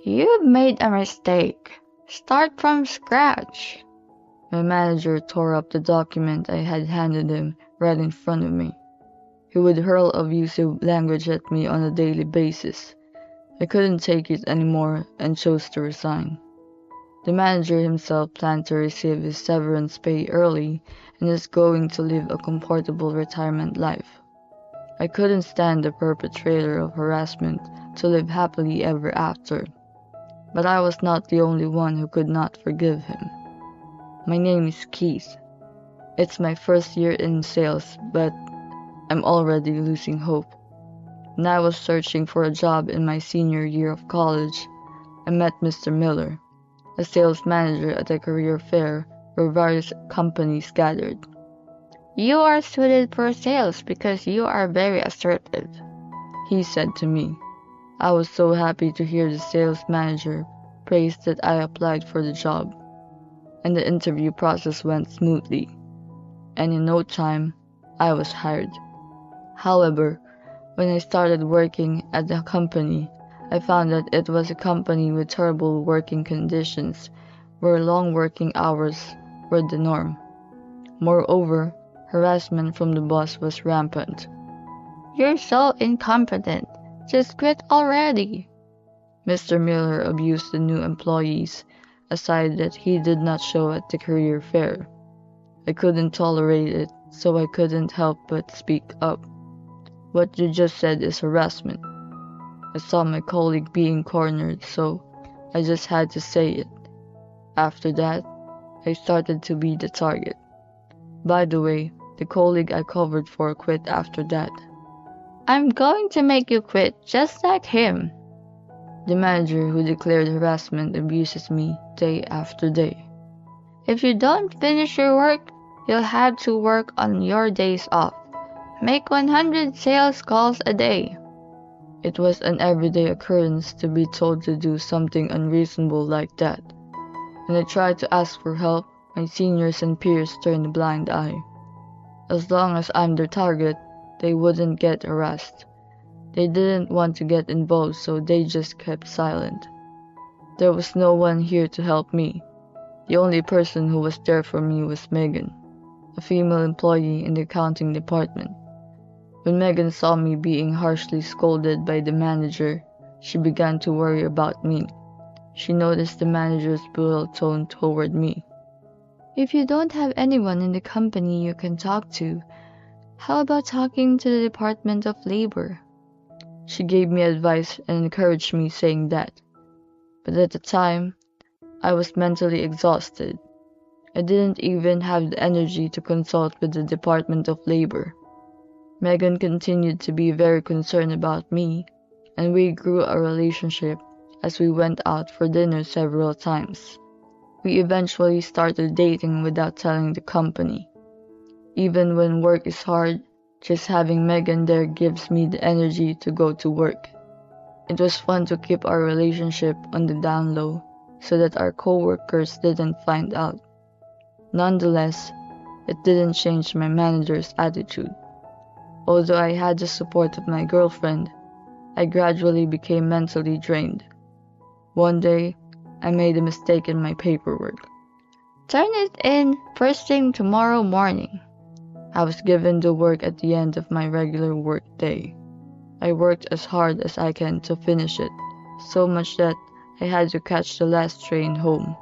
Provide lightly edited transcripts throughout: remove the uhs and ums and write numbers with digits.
You've made a mistake. Start from scratch. My manager tore up the document I had handed him right in front of me. He would hurl abusive language at me on a daily basis. I couldn't take it anymore and chose to resign. The manager himself planned to receive his severance pay early and is going to live a comfortable retirement life. I couldn't stand the perpetrator of harassment to live happily ever after. But I was not the only one who could not forgive him. My name is Keith. It's my first year in sales, but I'm already losing hope. When I was searching for a job in my senior year of college, I met Mr. Miller, a sales manager at a career fair where various companies gathered. You are suited for sales because you are very assertive, he said to me. I was so happy to hear the sales manager praise that I applied for the job, and the interview process went smoothly, and in no time, I was hired. However, when I started working at the company, I found that it was a company with terrible working conditions, where long working hours were the norm. Moreover, harassment from the boss was rampant. You're so incompetent. Just quit already. Mr. Miller abused the new employees, a side that he did not show at the career fair. I couldn't tolerate it, so I couldn't help but speak up. What you just said is harassment. I saw my colleague being cornered, so I just had to say it. After that, I started to be the target. By the way, the colleague I covered for quit after that. I'm going to make you quit just like him. The manager who declared harassment abuses me day after day. If you don't finish your work, you'll have to work on your days off. Make 100 sales calls a day. It was an everyday occurrence to be told to do something unreasonable like that. When I tried to ask for help, my seniors and peers turned a blind eye. As long as I'm their target, they wouldn't get harassed. They didn't want to get involved, so they just kept silent. There was no one here to help me. The only person who was there for me was Megan, a female employee in the accounting department. When Megan saw me being harshly scolded by the manager, she began to worry about me. She noticed the manager's brutal tone toward me. If you don't have anyone in the company you can talk to, how about talking to the Department of Labor? She gave me advice and encouraged me saying that. But at the time, I was mentally exhausted. I didn't even have the energy to consult with the Department of Labor. Megan continued to be very concerned about me, and we grew a relationship as we went out for dinner several times. We eventually started dating without telling the company. Even when work is hard, just having Megan there gives me the energy to go to work. It was fun to keep our relationship on the down low so that our co-workers didn't find out. Nonetheless, it didn't change my manager's attitude. Although I had the support of my girlfriend, I gradually became mentally drained. One day, I made a mistake in my paperwork. Turn it in first thing tomorrow morning. I was given the work at the end of my regular work day. I worked as hard as I can to finish it, so much that I had to catch the last train home.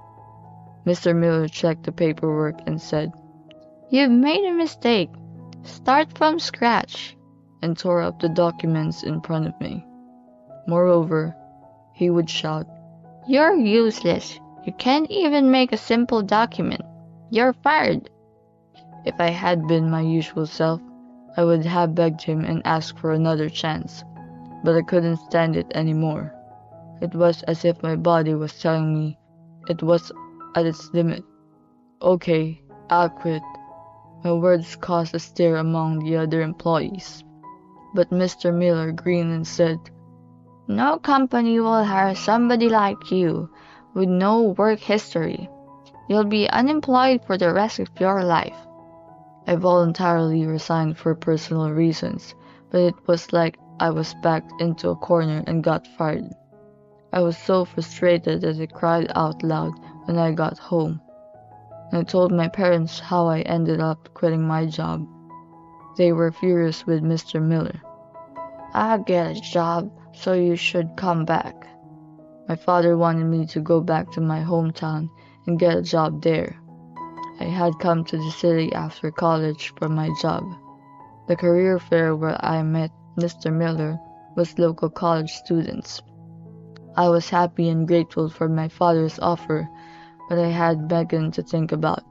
Mr. Miller checked the paperwork and said, You've made a mistake. Start from scratch, and tore up the documents in front of me. Moreover, he would shout, You're useless. You can't even make a simple document. You're fired. If I had been my usual self, I would have begged him and asked for another chance, but I couldn't stand it anymore. It was as if my body was telling me it was at its limit. Okay, I'll quit. My words caused a stir among the other employees, but Mr. Miller grinned and said, No company will hire somebody like you with no work history. You'll be unemployed for the rest of your life. I voluntarily resigned for personal reasons, but it was like I was backed into a corner and got fired. I was so frustrated that I cried out loud when I got home. I told my parents how I ended up quitting my job. They were furious with Mr. Miller. "I get a job, so you should come back." My father wanted me to go back to my hometown and get a job there. I had come to the city after college for my job. The career fair where I met Mr. Miller was local college students. I was happy and grateful for my father's offer, but I had Megan to think about.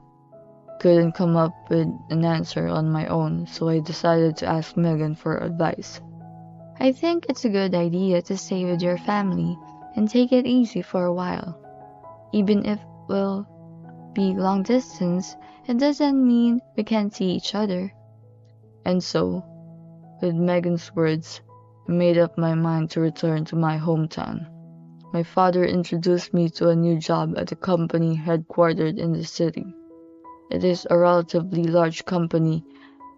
Couldn't come up with an answer on my own, so I decided to ask Megan for advice. I think it's a good idea to stay with your family and take it easy for a while. Even if we'll be long distance, it doesn't mean we can't see each other. And so, with Megan's words, I made up my mind to return to my hometown. My father introduced me to a new job at a company headquartered in the city. It is a relatively large company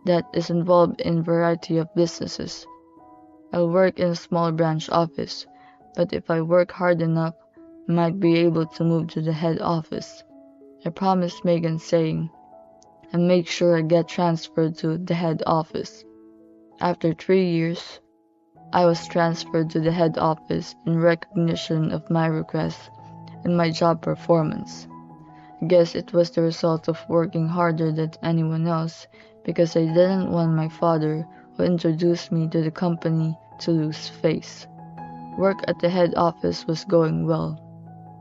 that is involved in a variety of businesses. I'll work in a small branch office, but if I work hard enough, I might be able to move to the head office. I promised Megan, saying, and make sure I get transferred to the head office. After 3 years, I was transferred to the head office in recognition of my request and my job performance. I guess it was the result of working harder than anyone else, because I didn't want my father, who introduced me to the company, to lose face. Work at the head office was going well.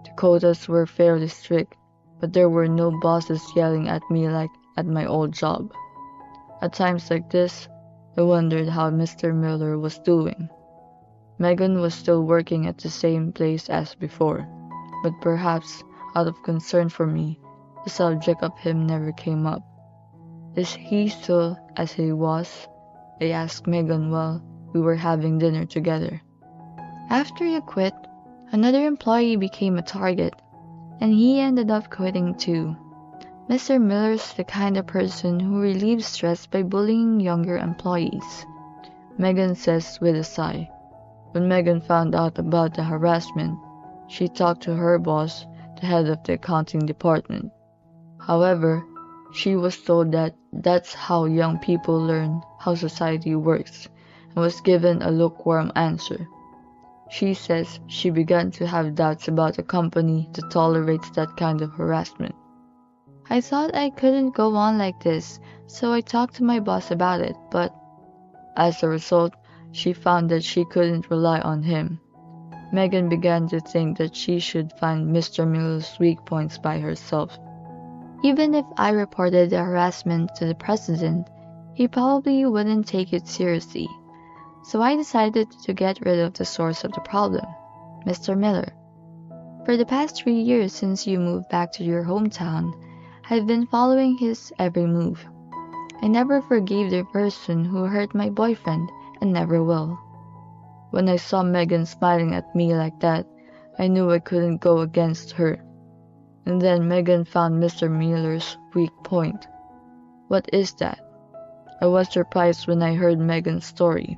The quotas were fairly strict, but there were no bosses yelling at me like at my old job. At times like this, I wondered how Mr. Miller was doing. Megan was still working at the same place as before, but perhaps out of concern for me, the subject of him never came up. Is he still as he was? I asked Megan while we were having dinner together. After you quit, another employee became a target, and he ended up quitting too. Mr. Miller's the kind of person who relieves stress by bullying younger employees, Megan says with a sigh. When Megan found out about the harassment, she talked to her boss, the head of the accounting department. However, she was told that that's how young people learn how society works, and was given a lukewarm answer. She says she began to have doubts about a company that tolerates that kind of harassment. I thought I couldn't go on like this, so I talked to my boss about it, but as a result, she found that she couldn't rely on him. Megan began to think that she should find Mr. Miller's weak points by herself. Even if I reported the harassment to the president, he probably wouldn't take it seriously. So I decided to get rid of the source of the problem, Mr. Miller. For the past 3 years since you moved back to your hometown, I've been following his every move. I never forgave the person who hurt my boyfriend, and never will. When I saw Megan smiling at me like that, I knew I couldn't go against her. And then Megan found Mr. Miller's weak point. What is that? I was surprised when I heard Megan's story.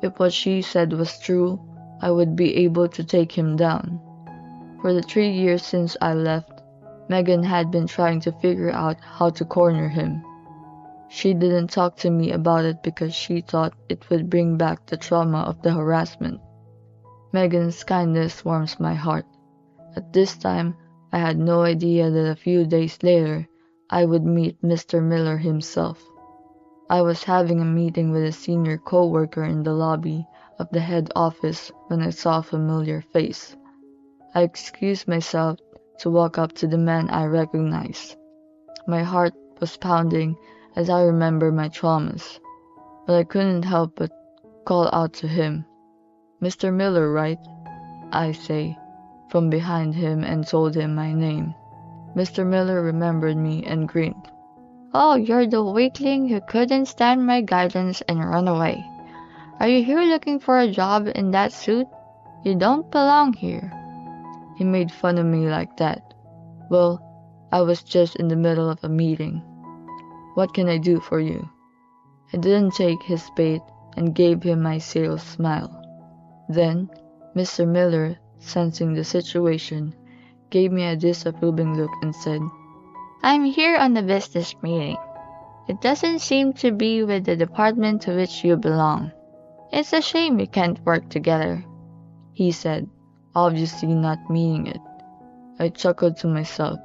If what she said was true, I would be able to take him down. For the 3 years since I left, Megan had been trying to figure out how to corner him. She didn't talk to me about it because she thought it would bring back the trauma of the harassment. Megan's kindness warms my heart. At this time, I had no idea that a few days later, I would meet Mr. Miller himself. I was having a meeting with a senior co-worker in the lobby of the head office when I saw a familiar face. I excused myself to walk up to the man I recognized. My heart was pounding as I remember my traumas, but I couldn't help but call out to him. "Mr. Miller, right?" I say, from behind him, and told him my name. Mr. Miller remembered me and grinned. "Oh, you're the weakling who couldn't stand my guidance and run away. Are you here looking for a job in that suit? You don't belong here." He made fun of me like that. Well, I was just in the middle of a meeting. "What can I do for you?" I didn't take his bait and gave him my sales smile. Then, Mr. Miller sensing the situation, gave me a disapproving look and said, I'm here on a business meeting. It doesn't seem to be with the department to which you belong. It's a shame we can't work together, he said, obviously not meaning it. I chuckled to myself.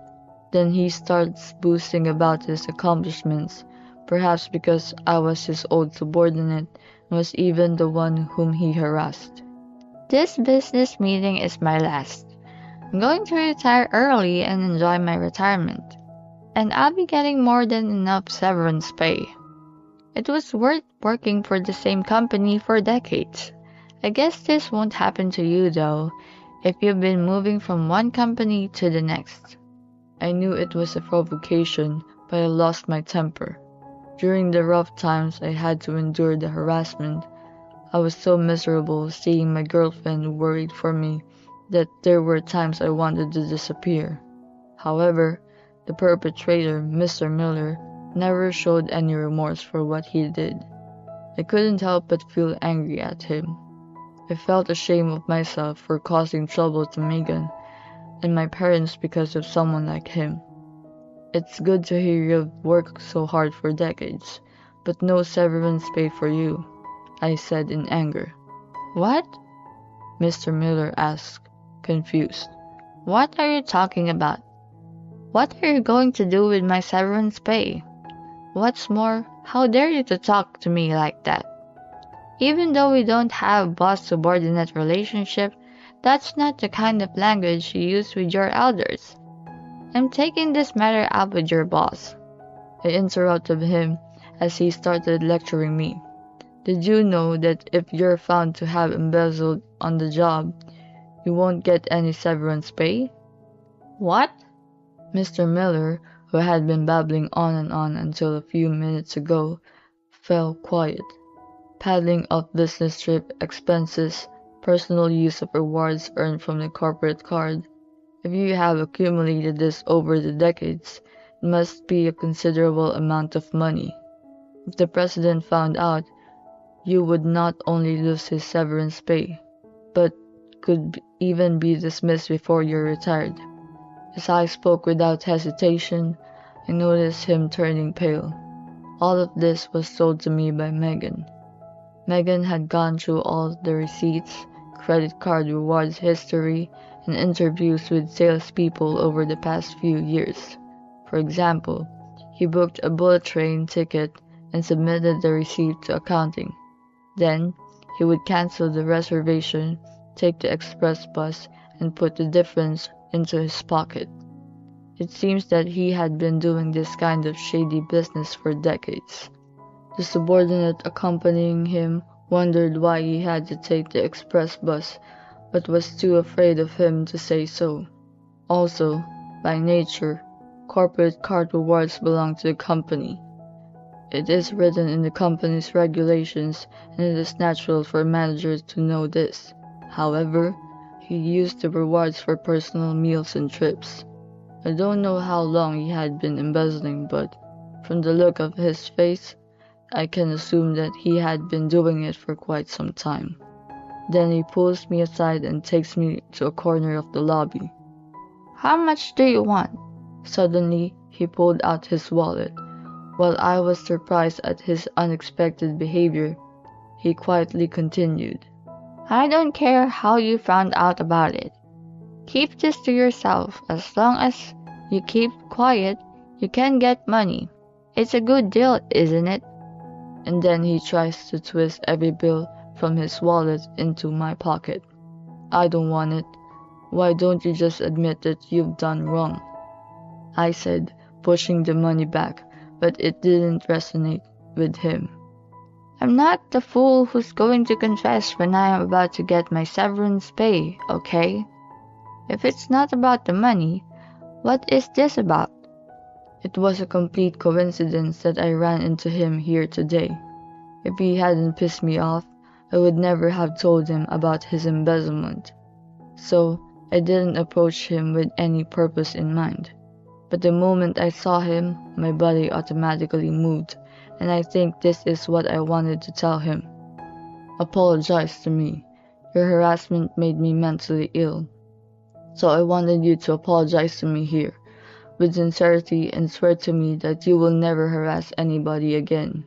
Then he starts boasting about his accomplishments, perhaps because I was his old subordinate and was even the one whom he harassed. This business meeting is my last. I'm going to retire early and enjoy my retirement. And I'll be getting more than enough severance pay. It was worth working for the same company for decades. I guess this won't happen to you though, if you've been moving from one company to the next. I knew it was a provocation, but I lost my temper. During the rough times I had to endure the harassment, I was so miserable seeing my girlfriend worried for me that there were times I wanted to disappear. However, the perpetrator, Mr. Miller, never showed any remorse for what he did. I couldn't help but feel angry at him. I felt ashamed of myself for causing trouble to Megan and my parents because of someone like him. It's good to hear you've worked so hard for decades, but no severance pay for you, I said in anger. What? Mr. Miller asked, confused. What are you talking about? What are you going to do with my severance pay? What's more, how dare you to talk to me like that? Even though we don't have a boss-subordinate relationship, that's not the kind of language you use with your elders. I'm taking this matter up with your boss. I interrupted him as he started lecturing me. Did you know that if you're found to have embezzled on the job, you won't get any severance pay? What? Mr. Miller, who had been babbling on and on until a few minutes ago, fell quiet. Paddling off business trip expenses, personal use of rewards earned from the corporate card. If you have accumulated this over the decades, it must be a considerable amount of money. If the president found out, you would not only lose his severance pay, but could even be dismissed before you're retired. As I spoke without hesitation, I noticed him turning pale. All of this was told to me by Megan. Megan had gone through all the receipts, credit card rewards history, and interviews with salespeople over the past few years. For example, he booked a bullet train ticket and submitted the receipt to accounting. Then, he would cancel the reservation, take the express bus, and put the difference into his pocket. It seems that he had been doing this kind of shady business for decades. The subordinate accompanying him wondered why he had to take the express bus, but was too afraid of him to say so. Also, by nature, corporate card rewards belong to the company. It is written in the company's regulations, and it is natural for managers to know this. However, he used the rewards for personal meals and trips. I don't know how long he had been embezzling, but from the look of his face, I can assume that he had been doing it for quite some time. Then he pulls me aside and takes me to a corner of the lobby. How much do you want? Suddenly, he pulled out his wallet. While I was surprised at his unexpected behavior, he quietly continued. I don't care how you found out about it. Keep this to yourself. As long as you keep quiet, you can get money. It's a good deal, isn't it? And then he tries to twist every bill from his wallet into my pocket. I don't want it. Why don't you just admit that you've done wrong? I said, pushing the money back, but it didn't resonate with him. I'm not the fool who's going to confess when I am about to get my severance pay, okay? If it's not about the money, what is this about? It was a complete coincidence that I ran into him here today. If he hadn't pissed me off, I would never have told him about his embezzlement. So, I didn't approach him with any purpose in mind. But the moment I saw him, my body automatically moved, and I think this is what I wanted to tell him. Apologize to me. Your harassment made me mentally ill, so I wanted you to apologize to me here, with sincerity, and swear to me that you will never harass anybody again."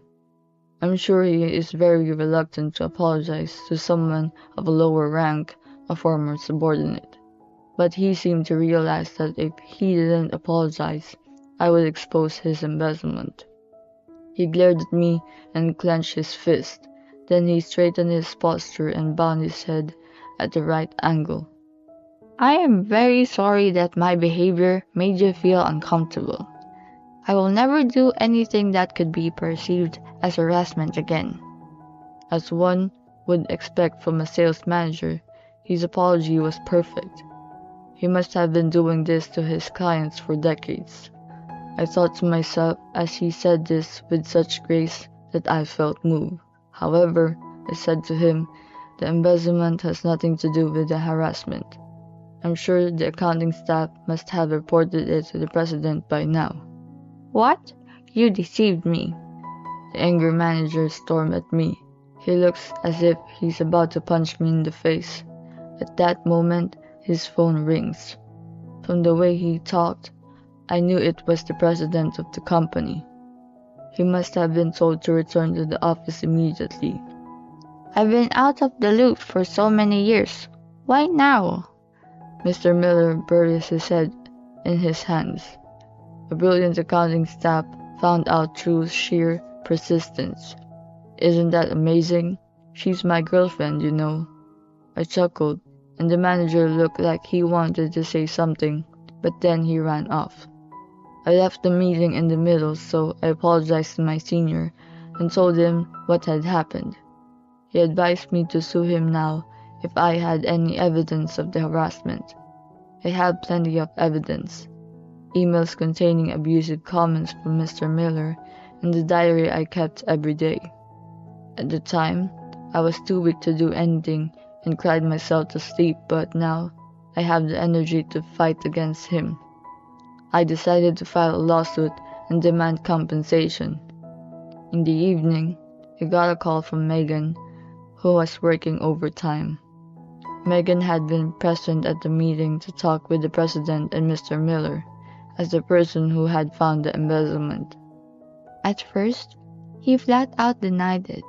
I'm sure he is very reluctant to apologize to someone of a lower rank, a former subordinate. But he seemed to realize that if he didn't apologize, I would expose his embezzlement. He glared at me and clenched his fist. Then he straightened his posture and bowed his head at the right angle. "I am very sorry that my behavior made you feel uncomfortable. I will never do anything that could be perceived as harassment again." As one would expect from a sales manager, his apology was perfect. He must have been doing this to his clients for decades. I thought to myself as he said this with such grace that I felt moved. "However," I said to him, "the embezzlement has nothing to do with the harassment. I'm sure the accounting staff must have reported it to the president by now." "What? You deceived me." The angry manager stormed at me. He looks as if he's about to punch me in the face. At that moment, his phone rings. From the way he talked, I knew it was the president of the company. He must have been told to return to the office immediately. "I've been out of the loop for so many years. Why now?" Mr. Miller buried his head in his hands. A brilliant accounting staff found out through sheer persistence. "Isn't that amazing? She's my girlfriend, you know." I chuckled, and the manager looked like he wanted to say something, but then he ran off. I left the meeting in the middle, so I apologized to my senior and told him what had happened. He advised me to sue him now if I had any evidence of the harassment. I had plenty of evidence. Emails containing abusive comments from Mr. Miller, and the diary I kept every day. At the time, I was too weak to do anything and cried myself to sleep, but now I have the energy to fight against him. I decided to file a lawsuit and demand compensation. In the evening, I got a call from Megan, who was working overtime. Megan had been present at the meeting to talk with the president and Mr. Miller, as the person who had found the embezzlement. At first, he flat out denied it.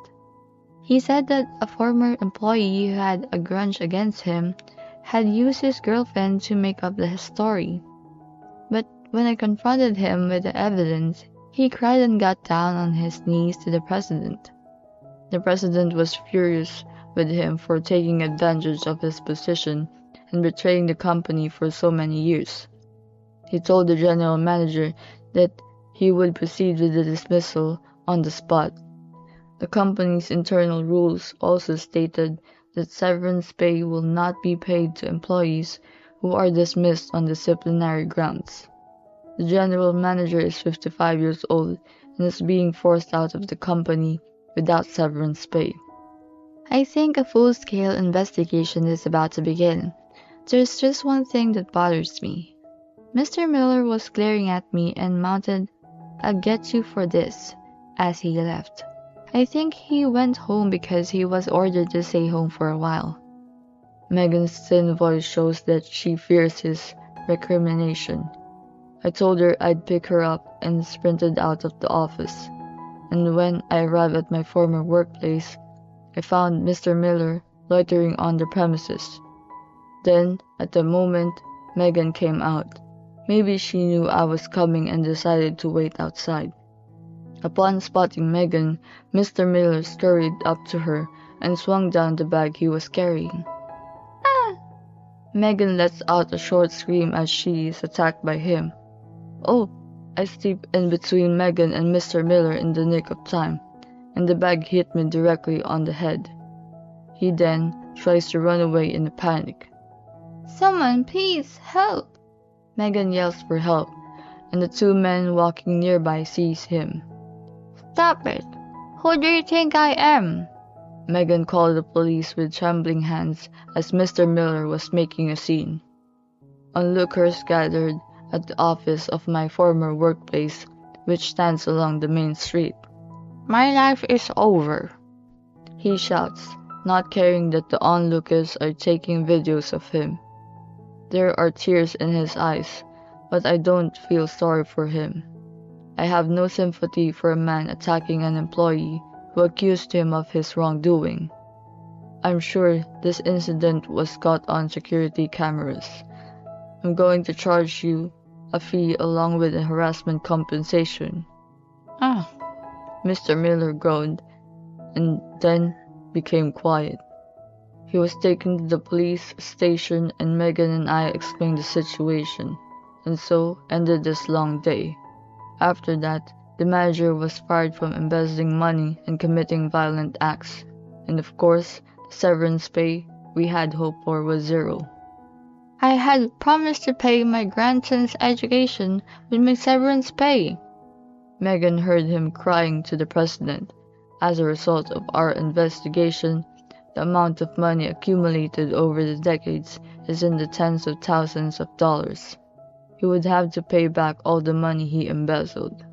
He said that a former employee who had a grudge against him had used his girlfriend to make up the story. But when I confronted him with the evidence, he cried and got down on his knees to the president. The president was furious with him for taking advantage of his position and betraying the company for so many years. He told the general manager that he would proceed with the dismissal on the spot. The company's internal rules also stated that severance pay will not be paid to employees who are dismissed on disciplinary grounds. The general manager is 55 years old and is being forced out of the company without severance pay. I think a full-scale investigation is about to begin. There's just one thing that bothers me. Mr. Miller was glaring at me and mounted, "I'll get you for this," as he left. I think he went home because he was ordered to stay home for a while. Megan's thin voice shows that she fears his recrimination. I told her I'd pick her up and sprinted out of the office. And when I arrived at my former workplace, I found Mr. Miller loitering on the premises. Then, at the moment, Megan came out. Maybe she knew I was coming and decided to wait outside. Upon spotting Megan, Mr. Miller scurried up to her and swung down the bag he was carrying. "Ah!" Megan lets out a short scream as she is attacked by him. Oh, I slipped in between Megan and Mr. Miller in the nick of time, and the bag hit me directly on the head. He then tries to run away in a panic. "Someone, please, help!" Megan yells for help, and the two men walking nearby seize him. "Stop it! Who do you think I am?" Megan called the police with trembling hands as Mr. Miller was making a scene. Onlookers gathered at the office of my former workplace, which stands along the main street. "My life is over," he shouts, not caring that the onlookers are taking videos of him. There are tears in his eyes, but I don't feel sorry for him. I have no sympathy for a man attacking an employee who accused him of his wrongdoing. I'm sure this incident was caught on security cameras. I'm going to charge you a fee along with a harassment compensation. Ah, Mr. Miller groaned and then became quiet. He was taken to the police station and Megan and I explained the situation, and so ended this long day. After that, the manager was fired from embezzling money and committing violent acts, and of course, the severance pay we had hoped for was zero. I had promised to pay my grandson's education with my severance pay. Megan heard him crying to the president. As a result of our investigation, the amount of money accumulated over the decades is in the tens of thousands of dollars. He would have to pay back all the money he embezzled.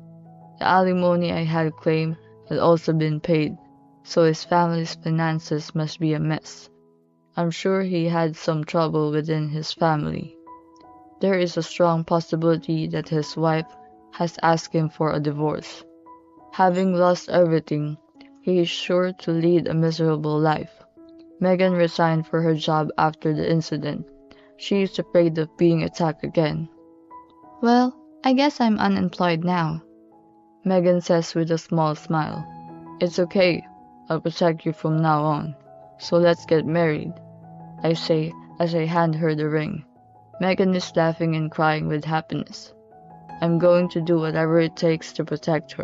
The alimony I had claimed had also been paid, so his family's finances must be a mess. I'm sure he had some trouble within his family. There is a strong possibility that his wife has asked him for a divorce. Having lost everything, he is sure to lead a miserable life. Megan resigned for her job after the incident. She is afraid of being attacked again. Well, I guess I'm unemployed now. Megan says with a small smile. It's okay, I'll protect you from now on. So let's get married, I say as I hand her the ring. Megan is laughing and crying with happiness. I'm going to do whatever it takes to protect her.